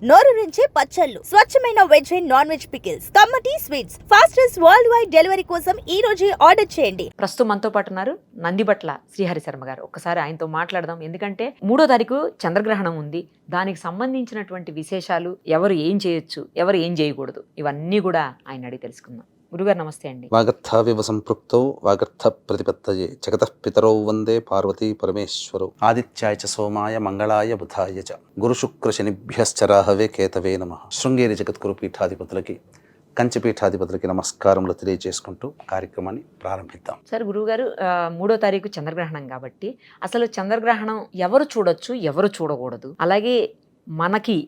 నోరూరించే పచ్చళ్ళు, స్వచ్ఛమైన veg and non veg pickles, కమ్మటి sweets, fastest world wide delivery కోసం ఈ రోజే ఆర్డర్ చేయండి. ప్రస్తుతం మనతో పాటు ఉన్నారు నందిబట్ల శ్రీహరి శర్మ గారు. ఒక్కసారి ఆయనతో మాట్లాడదాం. ఎందుకంటే 3వ తారీఖు చంద్రగ్రహణం ఉంది. దానికి సంబంధించినటువంటి విశేషాలు, ఎవరు ఏం చేయొచ్చు, ఎవరు ఏం చేయకూడదు, ఇవన్నీ కూడా ఆయన అడిగి తెలుసుకుందాం. గురుగారు నమస్తే అండి. వాగర్థావివ సంపృక్తౌ వాగర్థ ప్రతిపత్తయే జగతః పితరౌ వందే పార్వతీ పరమేశ్వరౌ ఆదిత్యాయ చ సోమాయ మంగళాయ బుధాయ చ గురుశుక్ర శనిభ్యశ్చరాహవే కేతవే నమః. శృంగేరి జగద్గురు పీఠాధిపతులకి, కంచి పీఠాధిపతులకి నమస్కారములు తెలియజేసుకుంటూ కార్యక్రమాన్ని ప్రారంభిద్దాం. సార్, గురువుగారు 3వ తారీఖు చంద్రగ్రహణం కాబట్టి అసలు చంద్రగ్రహణం ఎవరు చూడొచ్చు, ఎవరు చూడకూడదు, అలాగే మనకి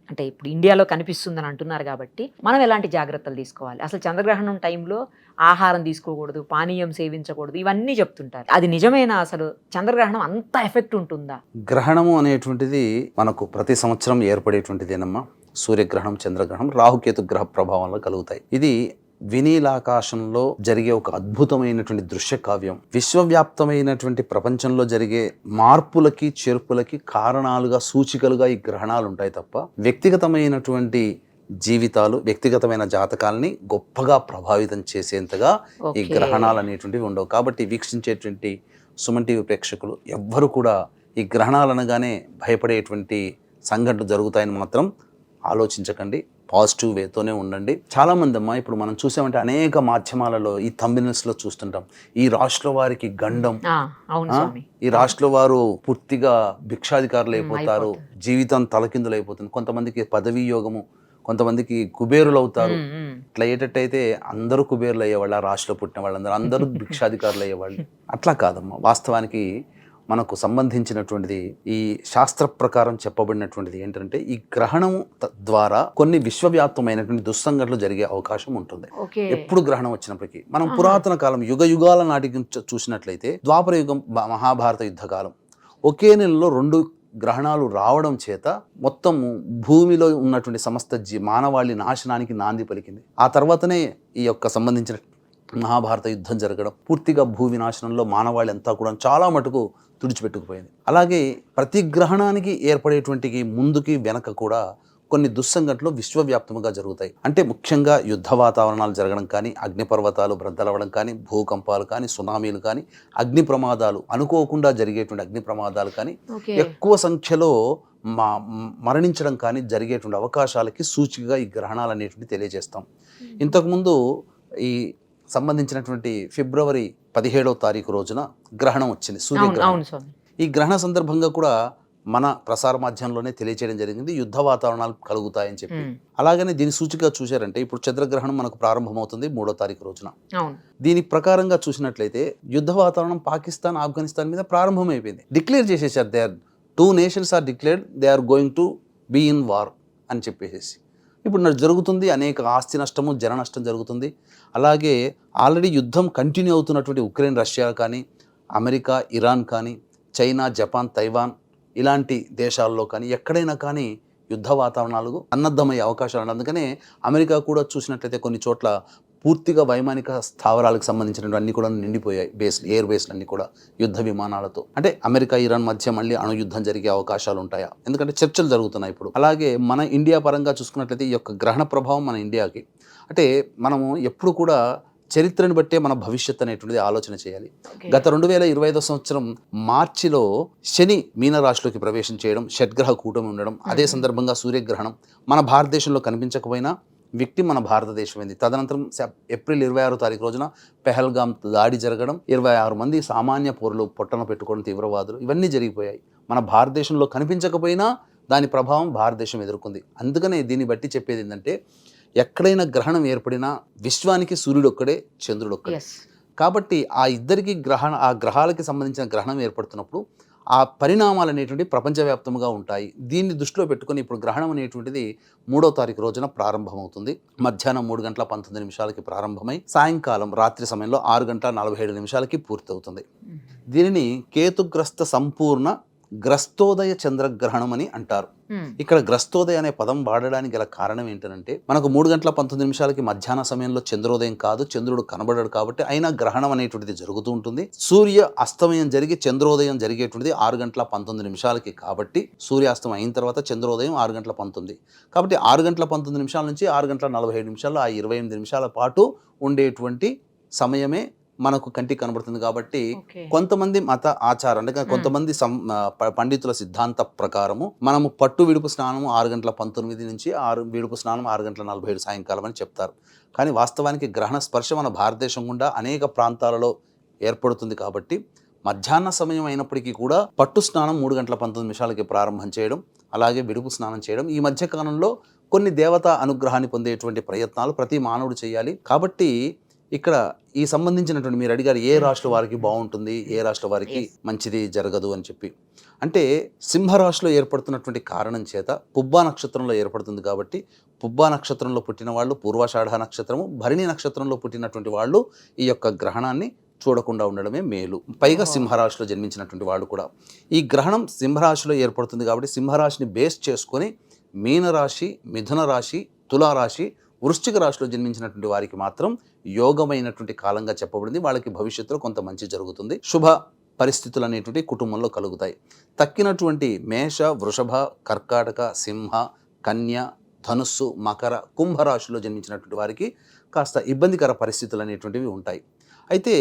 అంటే ఇప్పుడు ఇండియాలో కనిపిస్తుందని అంటున్నారు కాబట్టి మనం ఎలాంటి జాగ్రత్తలు తీసుకోవాలి, అసలు చంద్రగ్రహణం టైంలో ఆహారం తీసుకోకూడదు, పానీయం సేవించకూడదు, ఇవన్నీ చెప్తుంటారు. అది నిజమేనా? అసలు చంద్రగ్రహణం అంత ఎఫెక్ట్ ఉంటుందా? గ్రహణము అనేటువంటిది మనకు ప్రతి సంవత్సరం ఏర్పడేటువంటిదేనమ్మా. సూర్యగ్రహణం, చంద్రగ్రహణం రాహుకేతు గ్రహ ప్రభావంలో కలుగుతాయి. ఇది వినీలాకాశంలో జరిగే ఒక అద్భుతమైనటువంటి దృశ్య కావ్యం. విశ్వవ్యాప్తమైనటువంటి ప్రపంచంలో జరిగే మార్పులకి చేర్పులకి కారణాలుగా, సూచికలుగా ఈ గ్రహణాలు ఉంటాయి తప్ప వ్యక్తిగతమైనటువంటి జీవితాలు, వ్యక్తిగతమైన జాతకాలని గొప్పగా ప్రభావితం చేసేంతగా ఈ గ్రహణాలు అనేటువంటివి ఉండవు. కాబట్టి వీక్షించేటువంటి సుమన్ టీవీ ప్రేక్షకులు ఎవ్వరు కూడా ఈ గ్రహణాలు అనగానే భయపడేటువంటి సంఘటనలు జరుగుతాయని మాత్రం ఆలోచించకండి. పాజిటివ్ వేతోనే ఉండండి. చాలామంది అమ్మా, ఇప్పుడు మనం చూసామంటే అనేక మాధ్యమాలలో ఈ థంబ్నెయిల్స్లో చూస్తుంటాం, ఈ రాష్ట్ర వారికి గండం, ఈ రాష్ట్ర వారు పూర్తిగా భిక్షాధికారులు అయిపోతారు, జీవితం తలకిందులు అయిపోతుంది, కొంతమందికి పదవీ యోగము, కొంతమందికి కుబేరులు అవుతారు. ఇట్లా అయ్యేటట్టయితే అందరూ కుబేరులు అయ్యేవాళ్ళు, ఆ రాష్ట్రంలో పుట్టిన వాళ్ళందరూ అందరూ భిక్షాధికారులు అయ్యేవాళ్ళు. అట్లా కాదమ్మా. వాస్తవానికి మనకు సంబంధించినటువంటిది, ఈ శాస్త్ర ప్రకారం చెప్పబడినటువంటిది ఏంటంటే ఈ గ్రహణం ద్వారా కొన్ని విశ్వవ్యాప్తమైనటువంటి దుస్సంఘటనలు జరిగే అవకాశం ఉంటుంది. ఎప్పుడు గ్రహణం వచ్చినప్పటికీ మనం పురాతన కాలం, యుగ యుగాల నాటికి చూసినట్లయితే ద్వాపర యుగం, మహాభారత యుద్ధకాలం, ఒకే నెలలో 2 గ్రహణాలు రావడం చేత మొత్తం భూమిలో ఉన్నటువంటి సమస్త మానవాళి నాశనానికి నాంది పలికింది. ఆ తర్వాతనే ఈ యొక్క సంబంధించిన మహాభారత యుద్ధం జరగడం, పూర్తిగా భూ వినాశనంలో మానవాళి అంతా కూడా చాలా మటుకు తుడిచిపెట్టుకుపోయింది. అలాగే ప్రతి గ్రహణానికి ఏర్పడేటువంటి ముందుకి వెనక కూడా కొన్ని దుస్సంఘటనలు విశ్వవ్యాప్తంగా జరుగుతాయి. అంటే ముఖ్యంగా యుద్ధ వాతావరణాలు జరగడం కానీ, అగ్నిపర్వతాలు బ్రద్దలవడం కానీ, భూకంపాలు కానీ, సునామీలు కానీ, అగ్ని ప్రమాదాలు, అనుకోకుండా జరిగేటువంటి అగ్ని ప్రమాదాలు కానీ, ఎక్కువ సంఖ్యలో మరణించడం కానీ జరిగేటువంటి అవకాశాలకి సూచికగా ఈ గ్రహణాలు అనేటువంటి తెలియజేస్తాం. ఇంతకుముందు ఈ సంబంధించినటువంటి ఫిబ్రవరి 17వ తారీఖు రోజున గ్రహణం వచ్చింది, సూర్యగ్రహణం. ఈ గ్రహణ సందర్భంగా కూడా మన ప్రసార మాధ్యమంలోనే తెలియచేయడం జరిగింది, యుద్ధ వాతావరణాలు కలుగుతాయని చెప్పి. అలాగనే దీని సూచికగా చూశారంటే ఇప్పుడు చంద్రగ్రహణం మనకు ప్రారంభమవుతుంది 3వ తారీఖు రోజున. దీని ప్రకారంగా చూసినట్లయితే యుద్ధ వాతావరణం పాకిస్తాన్, ఆఫ్ఘనిస్తాన్ మీద ప్రారంభమైపోయింది. డిక్లేర్ చేసేసారు, they are 2 nations are declared, they are going to be in war అని చెప్పేసి. ఇప్పుడు జరుగుతుంది, అనేక ఆస్తి నష్టము, జన నష్టం జరుగుతుంది. అలాగే ఆల్రెడీ యుద్ధం కంటిన్యూ అవుతున్నటువంటి ఉక్రెయిన్, రష్యా కానీ, అమెరికా, ఇరాన్ కానీ, చైనా, జపాన్, తైవాన్ ఇలాంటి దేశాల్లో కానీ ఎక్కడైనా కానీ యుద్ధ వాతావరణాలు సన్నద్ధమయ్యే అవకాశాలు ఉన్నాయి. అందుకనే అమెరికా కూడా చూసినట్లయితే కొన్ని చోట్ల పూర్తిగా వైమానిక స్థావరాలకు సంబంధించినటువంటి అన్ని కూడా నిండిపోయాయి, ఎయిర్ బేస్లు అన్ని కూడా యుద్ధ విమానాలతో. అంటే అమెరికా, ఇరాన్ మధ్య మళ్ళీ అణుయుద్ధం జరిగే అవకాశాలు ఉంటాయా? ఎందుకంటే చర్చలు జరుగుతున్నాయి ఇప్పుడు. అలాగే మన ఇండియా పరంగా చూసుకున్నట్లయితే ఈ యొక్క గ్రహణ ప్రభావం మన ఇండియాకి, అంటే మనము ఎప్పుడు కూడా చరిత్రను బట్టే మన భవిష్యత్ అనేటువంటిది ఆలోచన చేయాలి. గత 2025 సంవత్సరం మార్చిలో శని మీనరాశిలోకి ప్రవేశం చేయడం, షడ్గ్రహ కూటమి ఉండడం, అదే సందర్భంగా సూర్యగ్రహణం మన భారతదేశంలో కనిపించకపోయినా వ్యక్తి మన భారతదేశమైంది. తదనంతరం ఏప్రిల్ 26వ తారీఖు రోజున పెహల్గాం దాడి జరగడం, 26 మంది సామాన్య పౌరులు పొట్టన పెట్టుకోవడం, తీవ్రవాదులు, ఇవన్నీ జరిగిపోయాయి. మన భారతదేశంలో కనిపించకపోయినా దాని ప్రభావం భారతదేశం ఎదుర్కొంది. అందుకనే దీన్ని బట్టి చెప్పేది ఏంటంటే ఎక్కడైనా గ్రహణం ఏర్పడినా విశ్వానికి సూర్యుడు ఒక్కడే, చంద్రుడు ఒక్కడే. కాబట్టి ఆ ఇద్దరికి ఆ గ్రహాలకి సంబంధించిన గ్రహణం ఏర్పడుతున్నప్పుడు ఆ పరిణామాలు అనేటువంటి ప్రపంచవ్యాప్తంగా ఉంటాయి. దీన్ని దృష్టిలో పెట్టుకుని ఇప్పుడు గ్రహణం అనేటువంటిది 3వ తారీఖు రోజున ప్రారంభమవుతుంది. మధ్యాహ్నం 3:19 ప్రారంభమై సాయంకాలం రాత్రి సమయంలో 6:47 పూర్తవుతుంది. దీనిని కేతుగ్రస్త సంపూర్ణ గ్రస్తోదయ చంద్రగ్రహణం అని అంటారు. ఇక్కడ గ్రస్తోదయ అనే పదం వాడడానికి గల కారణం ఏంటంటే మనకు 3:19 మధ్యాహ్న సమయంలో చంద్రోదయం కాదు, చంద్రుడు కనబడడు కాబట్టి అయినా గ్రహణం అనేటువంటిది జరుగుతూ ఉంటుంది. సూర్య అస్తమయం జరిగి చంద్రోదయం జరిగేటువంటిది 6:19 కాబట్టి సూర్యాస్తం అయిన తర్వాత చంద్రోదయం 6:19 కాబట్టి 6:19 నుంచి 6:47 ఆ 28 నిమిషాల పాటు ఉండేటువంటి సమయమే మనకు కంటికి కనబడుతుంది. కాబట్టి కొంతమంది మత ఆచారం అంటే కొంతమంది పండితుల సిద్ధాంత ప్రకారము మనము పట్టు విడుపు స్నానము 6:19 నుంచి విడుపు స్నానం 6:47 సాయంకాలం అని చెప్తారు. కానీ వాస్తవానికి గ్రహణ స్పర్శ మన భారతదేశం గుండా అనేక ప్రాంతాలలో ఏర్పడుతుంది. కాబట్టి మధ్యాహ్న సమయం అయినప్పటికీ కూడా పట్టు స్నానం 3:19 ప్రారంభం చేయడం, అలాగే విడుపు స్నానం చేయడం ఈ మధ్య కాలంలో కొన్ని దేవతా అనుగ్రహాన్ని పొందేటువంటి ప్రయత్నాలు ప్రతి మానవుడు చేయాలి. కాబట్టి ఇక్కడ ఈ సంబంధించినటువంటి మీరు అడిగారు ఏ రాశుల వారికి బాగుంటుంది, ఏ రాశుల వారికి మంచిది జరగదు అని చెప్పి. అంటే సింహరాశిలో ఏర్పడుతున్నటువంటి కారణం చేత పుబ్బా నక్షత్రంలో ఏర్పడుతుంది కాబట్టి పుబ్బా నక్షత్రంలో పుట్టిన వాళ్ళు, పూర్వాషాఢ నక్షత్రము, భరణి నక్షత్రంలో పుట్టినటువంటి వాళ్ళు ఈ యొక్క గ్రహణాన్ని చూడకుండా ఉండడమే మేలు. పైగా సింహరాశిలో జన్మించినటువంటి వాళ్ళు కూడా. ఈ గ్రహణం సింహరాశిలో ఏర్పడుతుంది కాబట్టి సింహరాశిని బేస్ చేసుకొని మీనరాశి, మిథున రాశి, తులారాశి, వృశ్చిక రాశిలో జన్మించినటువంటి వారికి మాత్రం యోగమైనటువంటి కాలంగా చెప్పబడింది. వాళ్ళకి భవిష్యత్తులో కొంత మంచి జరుగుతుంది, శుభ పరిస్థితులు అనేటువంటి కుటుంబంలో కలుగుతాయి. తక్కినటువంటి మేష, వృషభ, కర్కాటక, సింహ, కన్య, ధనుస్సు, మకర, కుంభరాశిలో జన్మించినటువంటి వారికి కాస్త ఇబ్బందికర పరిస్థితులు అనేటువంటివి ఉంటాయి. అయితే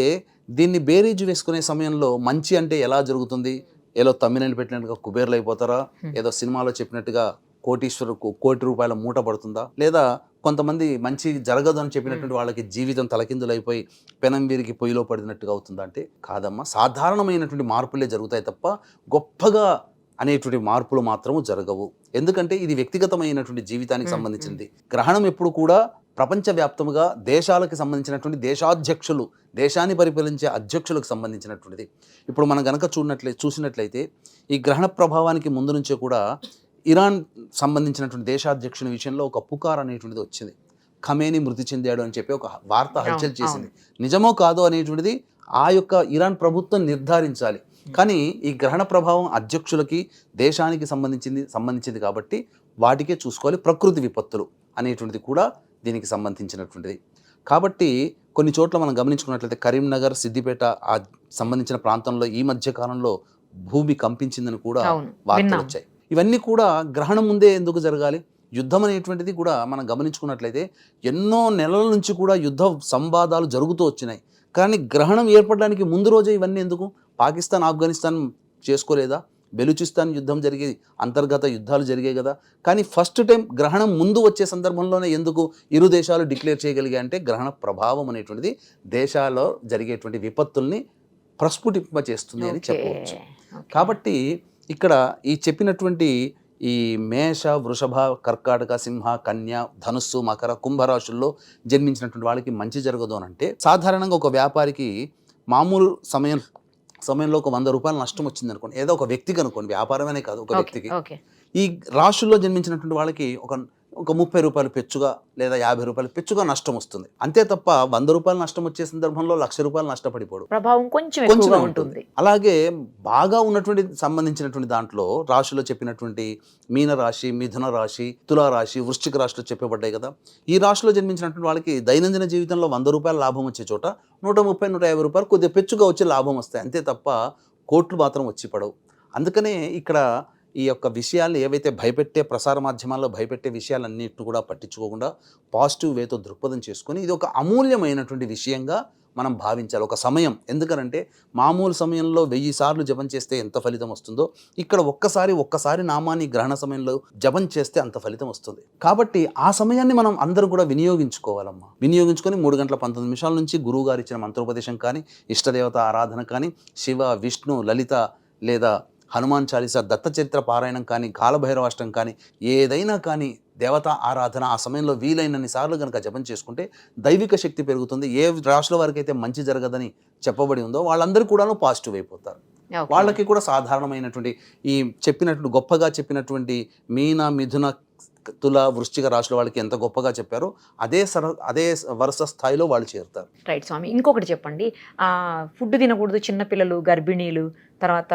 దీన్ని బేరీజు వేసుకునే సమయంలో మంచి అంటే ఎలా జరుగుతుంది? ఏదో తమ్మినేలు పెట్టినట్టుగా కుబేర్లు అయిపోతారా? ఏదో సినిమాలో చెప్పినట్టుగా కోటీశ్వరుకు కోటి రూపాయల మూట పడుతుందా? లేదా కొంతమంది మంచి జరగదు అని చెప్పినటువంటి వాళ్ళకి జీవితం తలకిందులైపోయి పెనం వీరికి పొయ్యిలో పడినట్టుగా అవుతుందా అంటే కాదమ్మా. సాధారణమైనటువంటి మార్పులే జరుగుతాయి తప్ప గొప్పగా అనేటువంటి మార్పులు మాత్రము జరగవు. ఎందుకంటే ఇది వ్యక్తిగతమైనటువంటి జీవితానికి సంబంధించింది. గ్రహణం ఎప్పుడు కూడా ప్రపంచవ్యాప్తముగా దేశాలకు సంబంధించినటువంటి దేశాధ్యక్షులు, దేశాన్ని పరిపాలించే అధ్యక్షులకు సంబంధించినటువంటిది. ఇప్పుడు మనం గనక చూసినట్లయితే ఈ గ్రహణ ప్రభావానికి ముందు నుంచే కూడా ఇరాన్ సంబంధించినటువంటి దేశాధ్యక్షుని విషయంలో ఒక పుకార్ అనేటువంటిది వచ్చింది. ఖమేని మృతి చెందాడు అని చెప్పి ఒక వార్త హల్చల్ చేసింది. నిజమో కాదో అనేటువంటిది ఆ యొక్క ఇరాన్ ప్రభుత్వం నిర్ధారించాలి. కానీ ఈ గ్రహణ ప్రభావం అధ్యక్షులకి దేశానికి సంబంధించింది కాబట్టి వాటికే చూసుకోవాలి. ప్రకృతి విపత్తులు అనేటువంటిది కూడా దీనికి సంబంధించినటువంటిది. కాబట్టి కొన్ని చోట్ల మనం గమనించుకున్నట్లయితే కరీంనగర్, సిద్దిపేట ఆ సంబంధించిన ప్రాంతంలో ఈ మధ్య కాలంలో భూమి కంపించిందని కూడా వార్తలు వచ్చాయి. ఇవన్నీ కూడా గ్రహణం ముందే ఎందుకు జరగాలి? యుద్ధం అనేటువంటిది కూడా మనం గమనించుకున్నట్లయితే ఎన్నో నెలల నుంచి కూడా యుద్ధ సంవాదాలు జరుగుతూ వచ్చినాయి. కానీ గ్రహణం ఏర్పడడానికి ముందు రోజే ఇవన్నీ ఎందుకు? పాకిస్తాన్, ఆఫ్ఘనిస్తాన్ చేసుకోలేదా? బెలూచిస్తాన్ యుద్ధం జరిగేది, అంతర్గత యుద్ధాలు జరిగాయి కదా. కానీ ఫస్ట్ టైం గ్రహణం ముందు వచ్చే సందర్భంలోనే ఎందుకు ఇరు దేశాలు డిక్లేర్ చేయగలిగాయి అంటే గ్రహణ ప్రభావం అనేటువంటిది దేశాల్లో జరిగేటువంటి విపత్తుల్ని ప్రస్ఫుటింపచేస్తుంది అని చెప్పవచ్చు. కాబట్టి ఇక్కడ ఈ చెప్పినటువంటి ఈ మేష, వృషభ, కర్కాటక, సింహ, కన్య, ధనుస్సు, మకర, కుంభరాశుల్లో జన్మించినటువంటి వాళ్ళకి మంచి జరగదు అని అంటే సాధారణంగా ఒక వ్యాపారికి మామూలు సమయంలో ఒక 100 రూపాయలు నష్టం వచ్చింది అనుకోండి, ఏదో ఒక వ్యక్తికి అనుకోండి, వ్యాపారమనే కాదు ఒక వ్యక్తికి. ఈ రాశుల్లో జన్మించినటువంటి వాళ్ళకి ఒక 30 రూపాయలు పెచ్చుగా లేదా 50 రూపాయలు పెచ్చుగా నష్టం వస్తుంది. అంతే తప్ప 100 రూపాయలు నష్టం వచ్చే సందర్భంలో 1,00,000 రూపాయలు నష్టపడిపోడు, ప్రభావం కొంచెం ఉంటుంది. అలాగే బాగా ఉన్నటువంటి సంబంధించినటువంటి దాంట్లో రాశిలో చెప్పినటువంటి మీన రాశి, మిథున రాశి, తులారాశి, వృశ్చిక రాశిలో చెప్పబడ్డాయి కదా. ఈ రాశిలో జన్మించినటువంటి వాళ్ళకి దైనందిన జీవితంలో 100 రూపాయలు లాభం వచ్చే చోట 130, 150 రూపాయలు కొద్దిగా పెచ్చుగా వచ్చే లాభం వస్తాయి. అంతే తప్ప కోట్లు మాత్రం వచ్చి పడవు. అందుకనే ఇక్కడ ఈ యొక్క విషయాలు ఏవైతే భయపెట్టే ప్రసార మాధ్యమాల్లో భయపెట్టే విషయాలన్నిటిని కూడా పట్టించుకోకుండా పాజిటివ్ వేతో దృక్పథం చేసుకొని ఇది ఒక అమూల్యమైనటువంటి విషయంగా మనం భావించాలి. ఒక సమయం, ఎందుకనంటే మామూలు సమయంలో 1000 సార్లు జపం చేస్తే ఎంత ఫలితం వస్తుందో ఇక్కడ ఒక్కసారి నామాన్ని గ్రహణ సమయంలో జపం చేస్తే అంత ఫలితం వస్తుంది. కాబట్టి ఆ సమయాన్ని మనం అందరూ కూడా వినియోగించుకోవాలమ్మా. వినియోగించుకొని 3:19 నుంచి గురువు గారు ఇచ్చిన మంత్రోపదేశం కానీ, ఇష్టదేవత ఆరాధన కానీ, శివ, విష్ణు, లలిత లేదా హనుమాన్ చాలీసా, దత్త చరిత్ర పారాయణం కానీ, కాలభైరవాష్టం కానీ, ఏదైనా కానీ దేవతా ఆరాధన ఆ సమయంలో వీలైనన్ని సార్లు కనుక జపం చేసుకుంటే దైవిక శక్తి పెరుగుతుంది. ఏ రాశుల వారికి అయితే మంచి జరగదని చెప్పబడి ఉందో వాళ్ళందరూ కూడా పాజిటివ్ అయిపోతారు. వాళ్ళకి కూడా సాధారణమైనటువంటి ఈ గొప్పగా చెప్పినటువంటి మీన, మిథున, తుల వృశ్చిక రాశుల వాళ్ళకి ఎంత గొప్పగా చెప్పారో అదే వరుస స్థాయిలో వాళ్ళు చేరుతారు. రైట్ స్వామి. ఇంకొకటి చెప్పండి, ఫుడ్ తినకూడదు చిన్నపిల్లలు, గర్భిణీలు, తర్వాత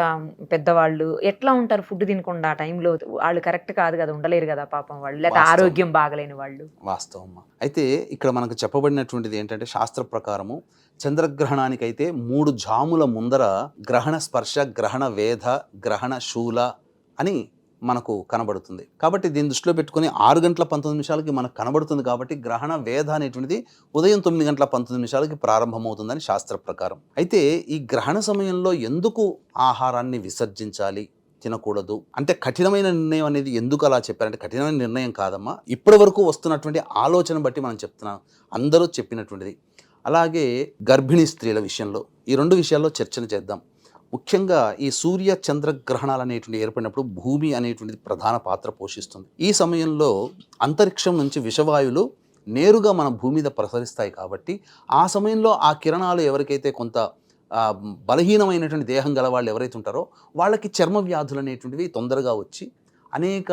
పెద్దవాళ్ళు ఎట్లా ఉంటారు ఫుడ్ తినకుండా ఆ టైంలో? వాళ్ళు కరెక్ట్ కాదు కదా, ఉండలేరు కదా పాపం వాళ్ళు, లేకపోతే ఆరోగ్యం బాగలేని వాళ్ళు. వాస్తవం. అయితే ఇక్కడ మనకు చెప్పబడినటువంటిది ఏంటంటే శాస్త్ర ప్రకారము చంద్రగ్రహణానికైతే 3 జాముల ముందర గ్రహణ స్పర్శ, గ్రహణ వేధ, గ్రహణ శూల అని మనకు కనబడుతుంది. కాబట్టి దీన్ని దృష్టిలో పెట్టుకుని 6 గంటల 19 నిమిషాలకి మనకు కనబడుతుంది. కాబట్టి గ్రహణ వేధ అనేటువంటిది ఉదయం 9 గంటల 19 నిమిషాలకి ప్రారంభమవుతుందని శాస్త్ర ప్రకారం. అయితే ఈ గ్రహణ సమయంలో ఎందుకు ఆహారాన్ని విసర్జించాలి, తినకూడదు అంటే కఠినమైన నిర్ణయం అనేది ఎందుకు అలా చెప్పారంటే, కఠినమైన నిర్ణయం కాదమ్మా, ఇప్పటి వరకు వస్తున్నటువంటి ఆలోచన బట్టి మనం చెప్తున్నాం, అందరూ చెప్పినటువంటిది. అలాగే గర్భిణీ స్త్రీల విషయంలో ఈ 2 విషయాల్లో చర్చన చేద్దాం. ముఖ్యంగా ఈ సూర్య చంద్రగ్రహణాలు అనేటువంటి ఏర్పడినప్పుడు భూమి అనేటువంటిది ప్రధాన పాత్ర పోషిస్తుంది. ఈ సమయంలో అంతరిక్షం నుంచి విషవాయువులు నేరుగా మన భూమి మీద ప్రసరిస్తాయి. కాబట్టి ఆ సమయంలో ఆ కిరణాలు ఎవరికైతే కొంత బలహీనమైనటువంటి దేహం గల వాళ్ళు ఎవరైతే ఉంటారో వాళ్ళకి చర్మ వ్యాధులు అనేటువంటివి తొందరగా వచ్చి అనేక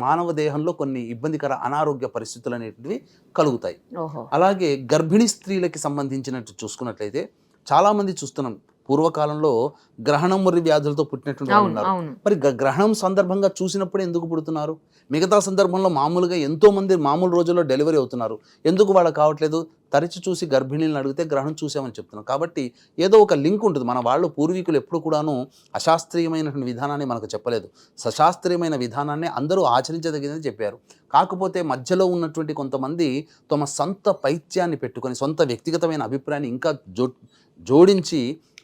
మానవ దేహంలో కొన్ని ఇబ్బందికర అనారోగ్య పరిస్థితులు అనేటువంటివి కలుగుతాయి. అలాగే గర్భిణీ స్త్రీలకి సంబంధించినట్టు చూసుకున్నట్లయితే చాలామంది చూస్తున్నాం, పూర్వకాలంలో గ్రహణం మరి వ్యాధులతో పుట్టినటువంటి వాళ్ళు ఉన్నారు. మరి గ్రహణం సందర్భంగా చూసినప్పుడు ఎందుకు పుడుతున్నారు? మిగతా సందర్భంలో మామూలుగా ఎంతో మంది మామూలు రోజుల్లో డెలివరీ అవుతున్నారు, ఎందుకు వాళ్ళకి కావట్లేదు? తరచి చూసి గర్భిణీలను అడిగితే గ్రహణం చూసామని చెప్తున్నారు. కాబట్టి ఏదో ఒక లింక్ ఉంటుంది. మన వాళ్ళు పూర్వీకులు ఎప్పుడు కూడాను అశాస్త్రీయమైనటువంటి విధానాన్ని మనకు చెప్పలేదు, సశాస్త్రీయమైన విధానాన్ని అందరూ ఆచరించదగినది చెప్పారు. కాకపోతే మధ్యలో ఉన్నటువంటి కొంతమంది తమ సొంత పైత్యాన్ని పెట్టుకొని సొంత వ్యక్తిగతమైన అభిప్రాయాన్ని ఇంకా జోడించి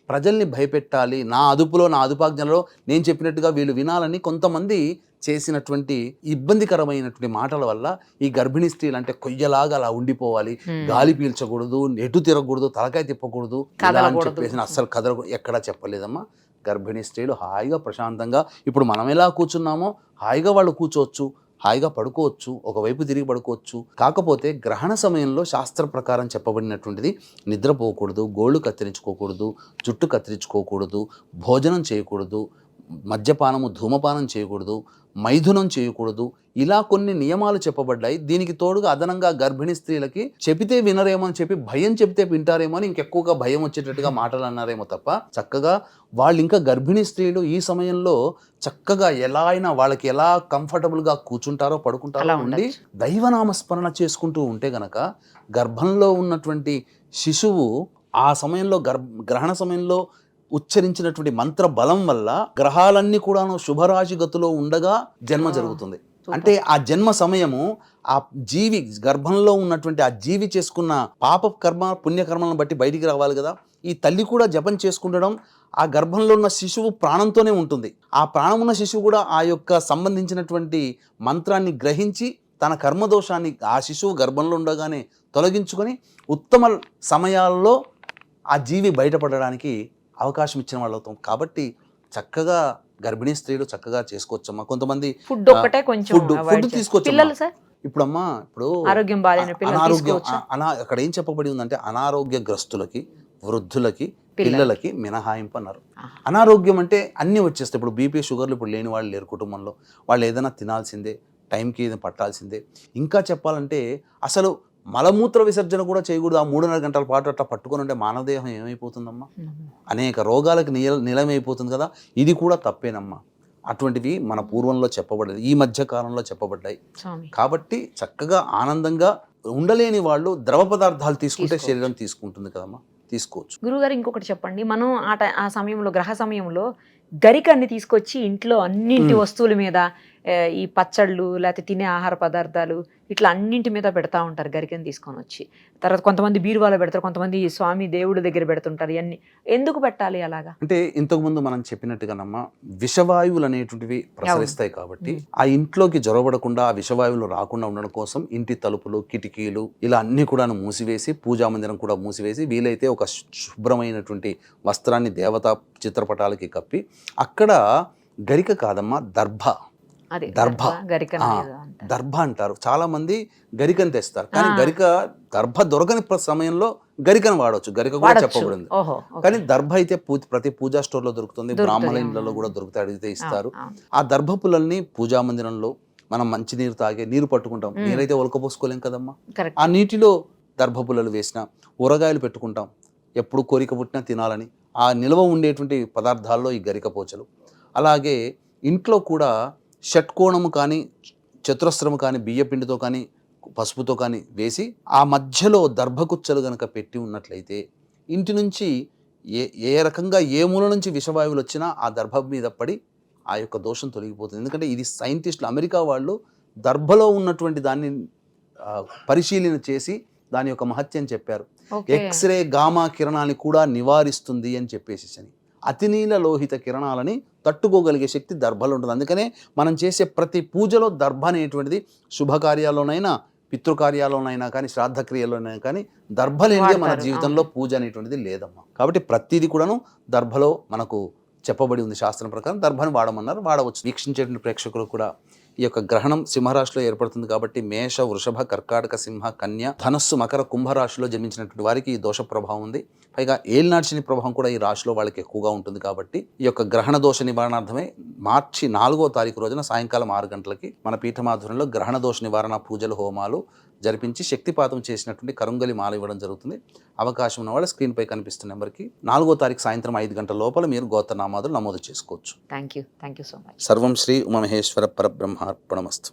ప్రజల్ని భయపెట్టాలి, నా అదుపులో నా అదుపాజ్ఞలో నేను చెప్పినట్టుగా వీళ్ళు వినాలని కొంతమంది చేసినటువంటి ఇబ్బందికరమైనటువంటి మాటల వల్ల ఈ గర్భిణీ స్త్రీలు అంటే కొయ్యలాగా అలా ఉండిపోవాలి, గాలి పీల్చకూడదు, ఎటు తిరగకూడదు, తలకాయ తిప్పకూడదు అని చెప్పేసి అస్సలు కదలకూడదు ఎక్కడా చెప్పలేదమ్మా. గర్భిణీ స్త్రీలు హాయిగా ప్రశాంతంగా ఇప్పుడు మనం ఎలా కూర్చున్నామో హాయిగా వాళ్ళు కూర్చోవచ్చు, హాయిగా పడుకోవచ్చు, ఒకవైపు తిరిగి పడుకోవచ్చు. కాకపోతే గ్రహణ సమయంలో శాస్త్ర ప్రకారం చెప్పబడినటువంటిది నిద్రపోకూడదు, గోళ్ళు కత్తిరించుకోకూడదు, జుట్టు కత్తిరించుకోకూడదు, భోజనం చేయకూడదు, మద్యపానము ధూమపానం చేయకూడదు, మైథునం చేయకూడదు, ఇలా కొన్ని నియమాలు చెప్పబడ్డాయి. దీనికి తోడుగా అదనంగా గర్భిణీ స్త్రీలకి చెబితే వినరేమో అని చెప్పి భయం చెబితే వింటారేమో అని ఇంకెక్కువగా భయం వచ్చేటట్టుగా మాటలు అన్నారేమో తప్ప చక్కగా వాళ్ళు ఇంకా గర్భిణీ స్త్రీలు ఈ సమయంలో చక్కగా ఎలా అయినా వాళ్ళకి ఎలా కంఫర్టబుల్గా కూర్చుంటారో పడుకుంటారో ఉండి దైవనామస్మరణ చేసుకుంటూ ఉంటే గనక గర్భంలో ఉన్నటువంటి శిశువు ఆ సమయంలో గ్రహణ సమయంలో ఉచ్చరించినటువంటి మంత్ర బలం వల్ల గ్రహాలన్నీ కూడాను శుభరాశి గతిలో ఉండగా జన్మ జరుగుతుంది. అంటే ఆ జన్మ సమయము ఆ జీవి గర్భంలో ఉన్నటువంటి ఆ జీవి చేసుకున్న పాప కర్మ పుణ్యకర్మలను బట్టి బయటికి రావాలి కదా. ఈ తల్లి కూడా జపం చేసుకుంటడం, ఆ గర్భంలో ఉన్న శిశువు ప్రాణంతోనే ఉంటుంది. ఆ ప్రాణం ఉన్న శిశువు కూడా ఆ యొక్క సంబంధించినటువంటి మంత్రాన్ని గ్రహించి తన కర్మదోషాన్ని ఆ శిశువు గర్భంలో ఉండగానే తొలగించుకొని ఉత్తమ సమయాల్లో ఆ జీవి బయటపడడానికి అవకాశం ఇచ్చిన వాళ్ళు అవుతాం. కాబట్టి చక్కగా గర్భిణీ స్త్రీలు చక్కగా చేసుకోవచ్చమ్మా. కొంతమంది ఫుడ్ ఒక్కటే కొంచెం ఫుడ్ తీసుకోవచ్చు. ఇప్పుడు అమ్మా ఇప్పుడు ఆరోగ్యం అక్కడ ఏం చెప్పబడి ఉందంటే అనారోగ్యగ్రస్తులకి, వృద్ధులకి, పిల్లలకి మినహాయింపు అన్నారు. అనారోగ్యం అంటే అన్నీ వచ్చేస్తాయి. ఇప్పుడు బీపీ షుగర్లు ఇప్పుడు లేని వాళ్ళు లేరు కుటుంబంలో, వాళ్ళు ఏదైనా తినాల్సిందే, టైంకి ఏదైనా పట్టాల్సిందే. ఇంకా చెప్పాలంటే అసలు మలమూత్ర విసర్జన కూడా చేయకూడదు. ఆ 3.5 గంటల పాటు అట్లా పట్టుకొని ఉంటే మానవదేహం ఏమైపోతుందమ్మా? అనేక రోగాలకు నిలమైపోతుంది కదా. ఇది కూడా తప్పేనమ్మా. అటువంటివి మన పూర్వంలో చెప్పబడలేదు, ఈ మధ్య కాలంలో చెప్పబడ్డాయి. కాబట్టి చక్కగా ఆనందంగా ఉండలేని వాళ్ళు ద్రవ పదార్థాలు తీసుకుంటే శరీరం తీసుకుంటుంది కదమ్మా, తీసుకోవచ్చు. గురుగారు ఇంకొకటి చెప్పండి, మనం ఆ సమయంలో గ్రహ సమయంలో గరికన్ని తీసుకొచ్చి ఇంట్లో అన్నింటి వస్తువుల మీద ఈ పచ్చళ్ళు లేకపోతే తినే ఆహార పదార్థాలు ఇట్లా అన్నింటి మీద పెడతా ఉంటారు గరికని తీసుకొని వచ్చి. తర్వాత కొంతమంది బీరువాలో పెడతారు, కొంతమంది స్వామి దేవుడి దగ్గర పెడుతుంటారు. ఇవన్నీ ఎందుకు పెట్టాలి అలాగా? అంటే ఇంతకుముందు మనం చెప్పినట్టుగానమ్మా విషవాయువులు అనేటువంటివి ప్రసరిస్తాయి. కాబట్టి ఆ ఇంట్లోకి జొరబడకుండా ఆ విషవాయువులు రాకుండా ఉండడం కోసం ఇంటి తలుపులు, కిటికీలు ఇలా అన్ని కూడా మూసివేసి, పూజా మందిరం కూడా మూసివేసి, వీలైతే ఒక శుభ్రమైనటువంటి వస్త్రాన్ని దేవతా చిత్రపటాలకి కప్పి అక్కడ గరిక కాదమ్మా దర్భ అంటారు. చాలా మంది గరికను తెస్తారు, కానీ దర్భ దొరకని సమయంలో గరికను వాడవచ్చు. గరిక కూడా చెప్పబడింది. కానీ దర్భ అయితే ప్రతి పూజా స్టోర్ లో దొరుకుతుంది, బ్రాహ్మణ ఇళ్లలో కూడా దొరుకుతాయి, అడిగితే ఇస్తారు. ఆ దర్భ పుల్లల్ని పూజా మందిరంలో మనం మంచి నీరు తాగే నీరు పట్టుకుంటాం, నీరైతే ఒలకపోసుకోలేం కదమ్మా. కరెక్ట్. ఆ నీటిలో దర్భపుల్లలు వేసిన ఊరగాయలు పెట్టుకుంటాం, ఎప్పుడు కోరిక పుట్టినా తినాలని. ఆ నిల్వ ఉండేటువంటి పదార్థాల్లో ఈ గరికపోచలు. అలాగే ఇంట్లో కూడా షట్కోణము కానీ చతురస్రము కానీ బియ్యపిండితో కానీ పసుపుతో కానీ వేసి ఆ మధ్యలో దర్భకుచ్చలు కనుక పెట్టి ఉన్నట్లయితే ఇంటి నుంచి ఏ రకంగా ఏ మూల నుంచి విషవాయువులు వచ్చినా ఆ దర్భ మీద పడి ఆ యొక్క దోషం తొలగిపోతుంది. ఎందుకంటే ఇది సైంటిస్టులు, అమెరికా వాళ్ళు దర్భలో ఉన్నటువంటి దాన్ని పరిశీలన చేసి దాని యొక్క మహత్యం చెప్పారు. ఎక్స్రే గామా కిరణాన్ని కూడా నివారిస్తుంది అని చెప్పేసి అని. అతినీల లోహిత కిరణాలని తట్టుకోగలిగే శక్తి దర్భలో ఉంటుంది. అందుకనే మనం చేసే ప్రతి పూజలో దర్భ అనేటువంటిది శుభకార్యాల్లోనైనా పితృకార్యాల్లోనైనా కానీ శ్రాద్ధక్రియలోనైనా కానీ దర్భ లేనిదే మన జీవితంలో పూజ అనేటువంటిది లేదమ్మా. కాబట్టి ప్రతిదీ కూడాను దర్భలో మనకు చెప్పబడి ఉంది శాస్త్రం ప్రకారం. దర్భను వాడమన్నారు, వాడవచ్చు. వీక్షించేటువంటి ప్రేక్షకులు కూడా ఈ యొక్క గ్రహణం సింహరాశిలో ఏర్పడుతుంది కాబట్టి మేష, వృషభ, కర్కాటక, సింహ, కన్య, ధనస్సు, మకర, కుంభరాశిలో జన్మించినటువంటి వారికి ఈ దోష ప్రభావం ఉంది. పైగా ఏలినాటి శని ప్రభావం కూడా ఈ రాశిలో వాళ్ళకి ఎక్కువగా ఉంటుంది. కాబట్టి ఈ యొక్క గ్రహణ దోష నివారణార్థమే మార్చి 4వ తారీఖు రోజున సాయంకాలం 6 గంటలకి మన పీఠమాధుర్యంలో గ్రహణ దోష నివారణ పూజలు, హోమాలు జరిపించి శక్తిపాతం చేసినటువంటి కరుంగలి మాల ఇవ్వడం జరుగుతుంది. అవకాశం ఉన్న వాళ్ళు స్క్రీన్పై కనిపిస్తున్న నెంబర్కి 4వ తారీఖు సాయంత్రం 5 గంటల లోపల మీరు గోత్రనామాదులు నమోదు చేసుకోవచ్చు. Thank you so much. సర్వం శ్రీ ఉమామహేశ్వర పరబ్రహ్మార్పణమస్తు.